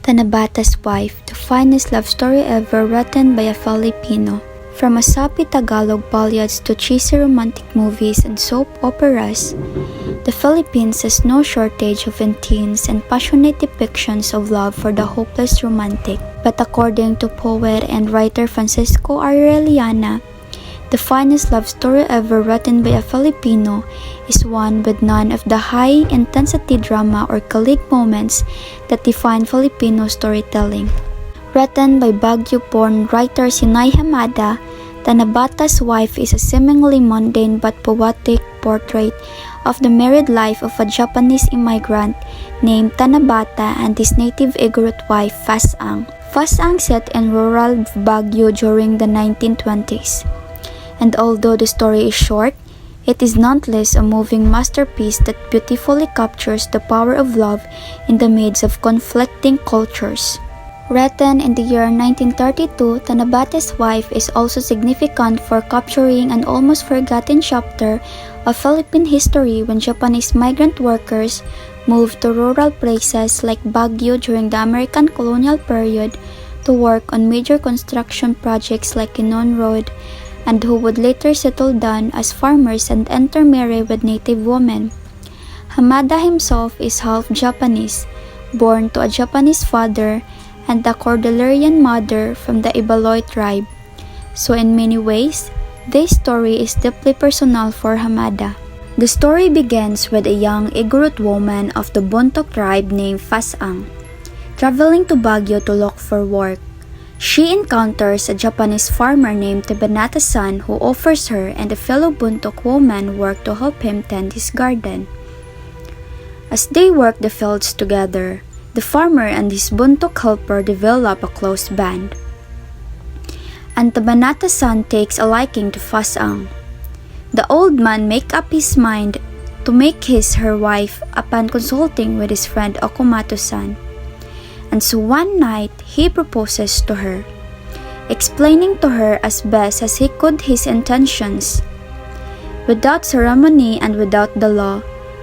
Tanabata's Wife, the finest love story ever written by a Filipino. From a sappy Tagalog ballads to cheesy romantic movies and soap operas, the Philippines has no shortage of intense and passionate depictions of love for the hopeless romantic. But according to poet and writer Francisco Arellana, the finest love story ever written by a Filipino is one with none of the high-intensity drama or kilig moments that define Filipino storytelling. Written by Baguio-born writer Sinay Hamada, Tanabata's Wife is a seemingly mundane but poetic portrait of the married life of a Japanese immigrant named Tanabata and his native Igorot wife Fasang. Fasang set in rural Baguio during the 1920s. And although the story is short, it is nonetheless a moving masterpiece that beautifully captures the power of love in the midst of conflicting cultures. Written in the year 1932, Tanabata's Wife is also significant for capturing an almost forgotten chapter of Philippine history when Japanese migrant workers moved to rural places like Baguio during the American colonial period to work on major construction projects like Quezon Road, and who would later settle down as farmers and intermarry with native women. Hamada himself is half Japanese, born to a Japanese father and a Cordilleran mother from the Ibaloy tribe. So in many ways, this story is deeply personal for Hamada. The story begins with a young Igorot woman of the Bontoc tribe named Fasang, traveling to Baguio to look for work. She encounters a Japanese farmer named TABANATA who offers her and a fellow Bontoc woman work to help him tend his garden. As they work the fields together, the farmer and his Bontoc helper develop a close band. And TABANATA takes a liking to Fasang. The old man makes up his mind to make her wife upon consulting with his friend Okumato-san. And so one night, he proposes to her, explaining to her as best as he could his intentions. Without ceremony and without the law,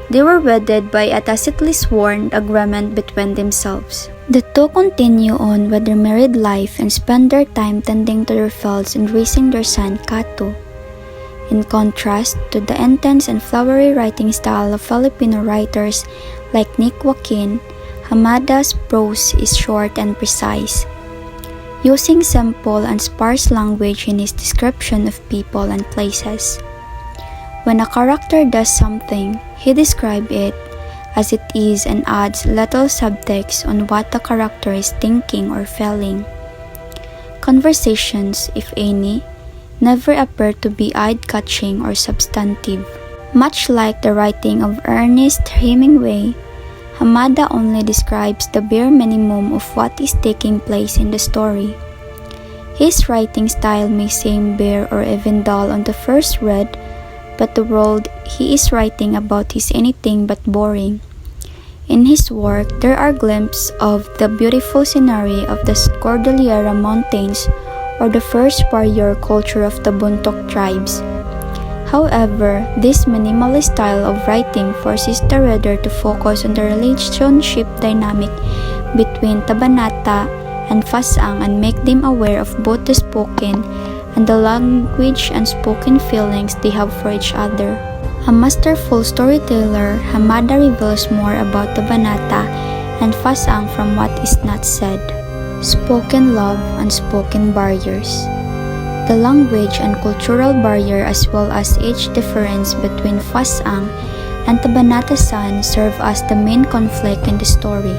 they were wedded by a tacitly sworn agreement between themselves. The two continue on with their married life and spend their time tending to their fields and raising their son Kato. In contrast to the intense and flowery writing style of Filipino writers like Nick Joaquin, Hamada's prose is short and precise, using simple and sparse language in his description of people and places. When a character does something, he describes it as it is and adds little subtext on what the character is thinking or feeling. Conversations, if any, never appear to be eye-catching or substantive. Much like the writing of Ernest Hemingway, Hamada only describes the bare minimum of what is taking place in the story. His writing style may seem bare or even dull on the first read, but the world he is writing about is anything but boring. In his work, there are glimpses of the beautiful scenery of the Cordillera Mountains or the first warrior culture of the Bontoc tribes. However, this minimalist style of writing forces the reader to focus on the relationship dynamic between Tabanata and Fasang and make them aware of both the spoken and the language and spoken feelings they have for each other. A masterful storyteller, Hamada reveals more about Tabanata and Fasang from what is not said. Spoken love, unspoken barriers. The language and cultural barrier as well as age difference between Fasang and Tabanata serve as the main conflict in the story.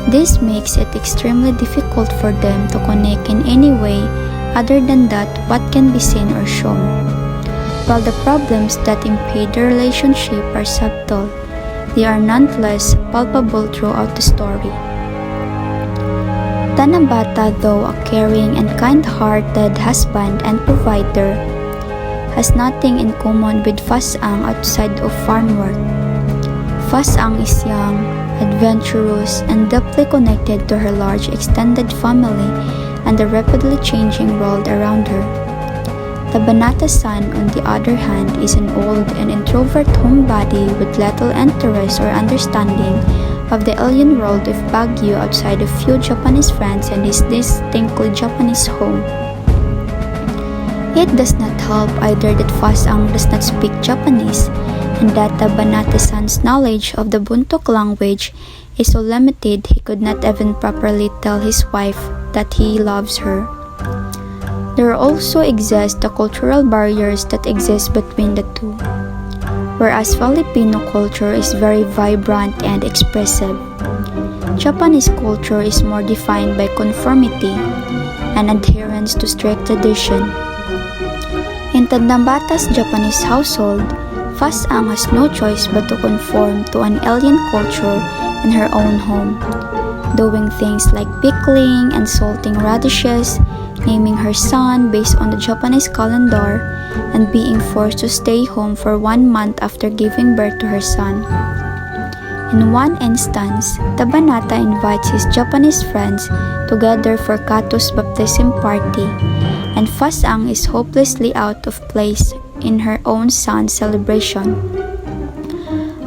This makes it extremely difficult for them to connect in any way other than that what can be seen or shown. While the problems that impede the relationship are subtle, they are nonetheless palpable throughout the story. Tanabata, though a caring and kind-hearted husband and provider, has nothing in common with Fasang outside of farm work. Fasang is young, adventurous, and deeply connected to her large extended family and the rapidly changing world around her. Tabanata, on the other hand, is an old and introvert homebody with little interest or understanding of the alien world of Baguio outside a few Japanese friends and his distinctly Japanese home. It does not help either that Fasang does not speak Japanese and that Tabanata-san's knowledge of the Buntok language is so limited he could not even properly tell his wife that he loves her. There also exist the cultural barriers that exist between the two. Whereas Filipino culture is very vibrant and expressive, Japanese culture is more defined by conformity and adherence to strict tradition. In Tanabata's Japanese household, Fasang has no choice but to conform to an alien culture in her own home, doing things like pickling and salting radishes, naming her son based on the Japanese calendar, and being forced to stay home for 1 month after giving birth to her son. In one instance, Tabanata invites his Japanese friends together for Kato's baptism party, and Fasang is hopelessly out of place in her own son's celebration.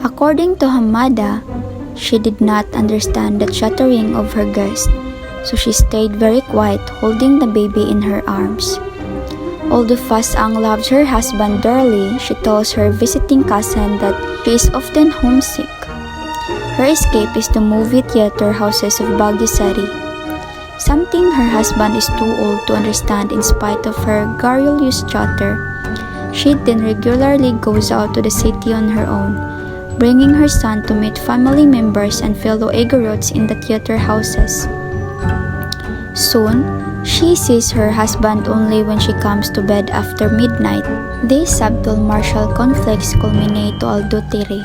According to Hamada, she did not understand the chattering of her guests, so she stayed very quiet holding the baby in her arms. Although Fasang loves her husband dearly, she tells her visiting cousin that she is often homesick. Her escape is the movie theater houses of Baguio City, something her husband is too old to understand in spite of her garrulous chatter. She then regularly goes out to the city on her own, bringing her son to meet family members and fellow Igorots in the theater houses. Soon, she sees her husband only when she comes to bed after midnight. These subtle martial conflicts culminate to adultery.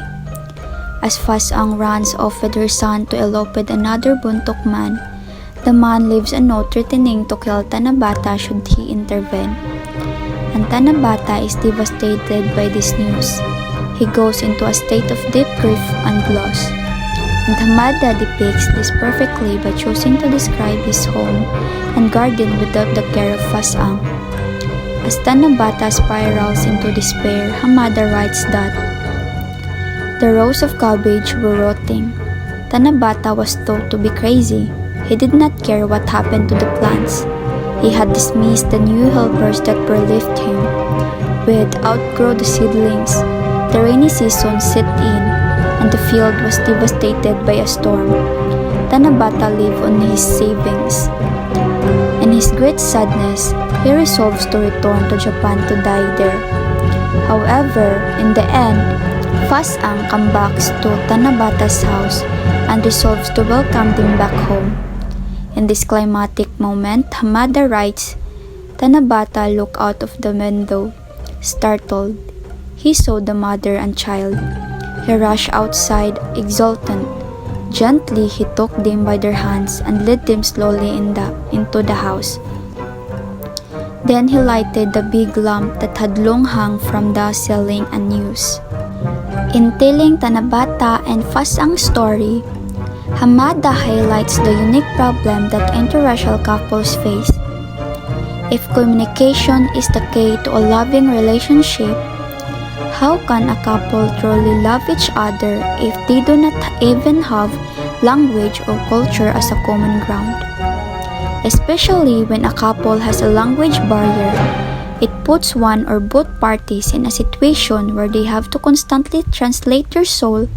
As Fasang runs off with her son to elope with another buntok man, the man leaves a note threatening to kill Tanabata should he intervene. And Tanabata is devastated by this news. He goes into a state of deep grief and loss. And Hamada depicts this perfectly by choosing to describe his home and garden without the care of Fasang. As Tanabata spirals into despair, Hamada writes that the rows of cabbage were rotting. Tanabata was thought to be crazy. He did not care what happened to the plants. He had dismissed the new helpers that were left him. We had outgrown the seedlings. The rainy season set in, and the field was devastated by a storm. Tanabata lived on his savings. In his great sadness, he resolves to return to Japan to die there. However, in the end, Fasang comes back to Tanabata's house and resolves to welcome them back home. In this climatic moment, Hamada writes, Tanabata looked out of the window, startled. He saw the mother and child. He rushed outside, exultant. Gently, he took them by their hands and led them slowly into the house. Then he lighted the big lamp that had long hung from the ceiling unused. In telling Tanabata and Fasang's story, Hamada highlights the unique problem that interracial couples face. If communication is the key to a loving relationship, how can a couple truly love each other if they do not even have language or culture as a common ground? Especially when a couple has a language barrier, it puts one or both parties in a situation where they have to constantly translate their soul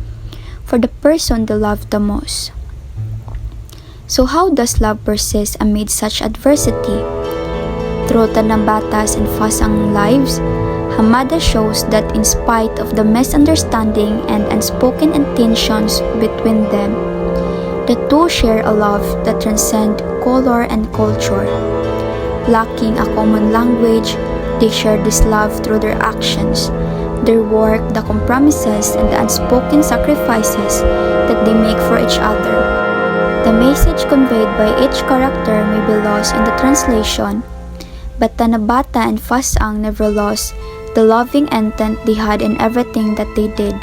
for the person they love the most. So how does love persist amid such adversity? Through Tanabata's and Fasang lives, Hamada shows that in spite of the misunderstanding and unspoken intentions between them, the two share a love that transcends color and culture. Lacking a common language, they share this love through their actions, their work, the compromises, and the unspoken sacrifices that they make for each other. The message conveyed by each character may be lost in the translation, but Tanabata and Fasang never lost the loving intent they had in everything that they did.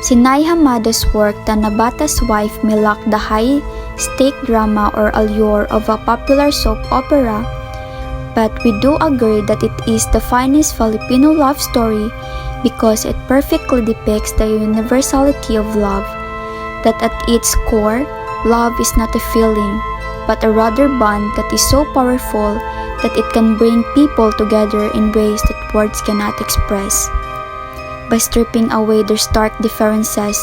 Sinai Hamada's work, Tanabata's Wife, may lack the high-stake drama or allure of a popular soap opera, but we do agree that it is the finest Filipino love story because it perfectly depicts the universality of love, that at its core, love is not a feeling, but a rather bond that is so powerful that it can bring people together in ways that words cannot express. By stripping away their stark differences,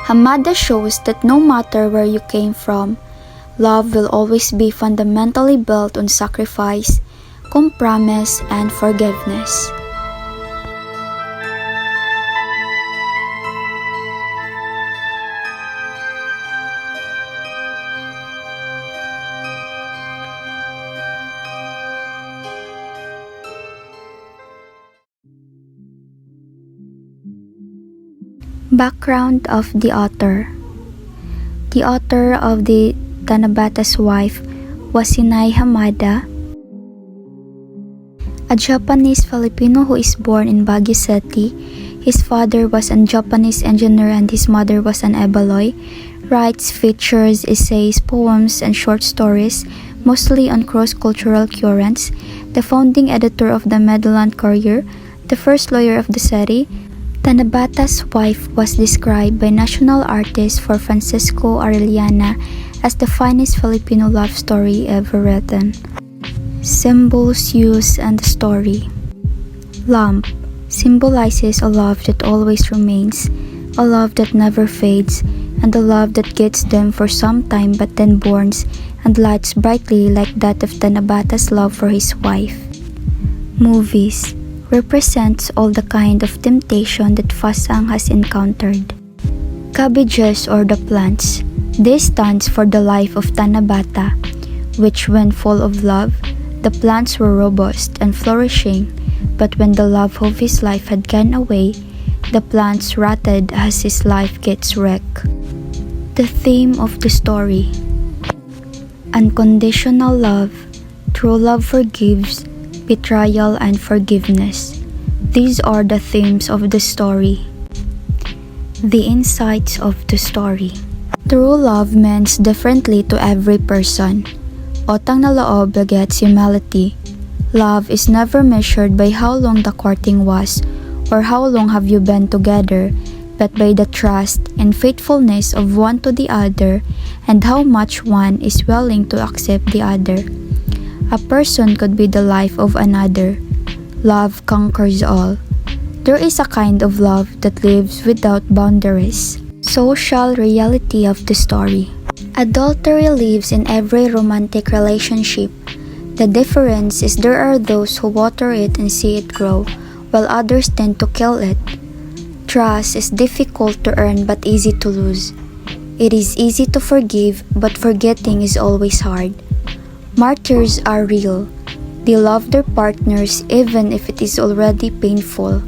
Hamada shows that no matter where you came from, love will always be fundamentally built on sacrifice, compromise, and forgiveness. Background of the author. The author of the Tanabata's Wife was Sinai Hamada, a Japanese Filipino who is born in Baguio City. His father was a Japanese engineer and his mother was an Ebaloy. Writes features, essays, poems, and short stories, mostly on cross-cultural currents. The founding editor of the Medellin Courier, the first lawyer of the city. Tanabata's Wife was described by national artist for Francisco Arellana as the finest Filipino love story ever written. Symbols used in the story. Lamp symbolizes a love that always remains, a love that never fades, and a love that gets them for some time but then burns and lights brightly like that of Tanabata's love for his wife. Movies represents all the kind of temptation that Fasang has encountered. Cabbages or the plants. This stands for the life of Tanabata, which when full of love, the plants were robust and flourishing, but when the love of his life had gone away, the plants rotted as his life gets wrecked. The theme of the story. Unconditional love. True love forgives, betrayal, and forgiveness. These are the themes of the story. The insights of the story. True love means differently to every person. Utang na loob begets humility. Love is never measured by how long the courting was or how long have you been together, but by the trust and faithfulness of one to the other and how much one is willing to accept the other. A person could be the life of another. Love conquers all. There is a kind of love that lives without boundaries. Social reality of the story. Adultery lives in every romantic relationship. The difference is there are those who water it and see it grow, while others tend to kill it. Trust is difficult to earn but easy to lose. It is easy to forgive, but forgetting is always hard. Martyrs are real. They love their partners even if it is already painful.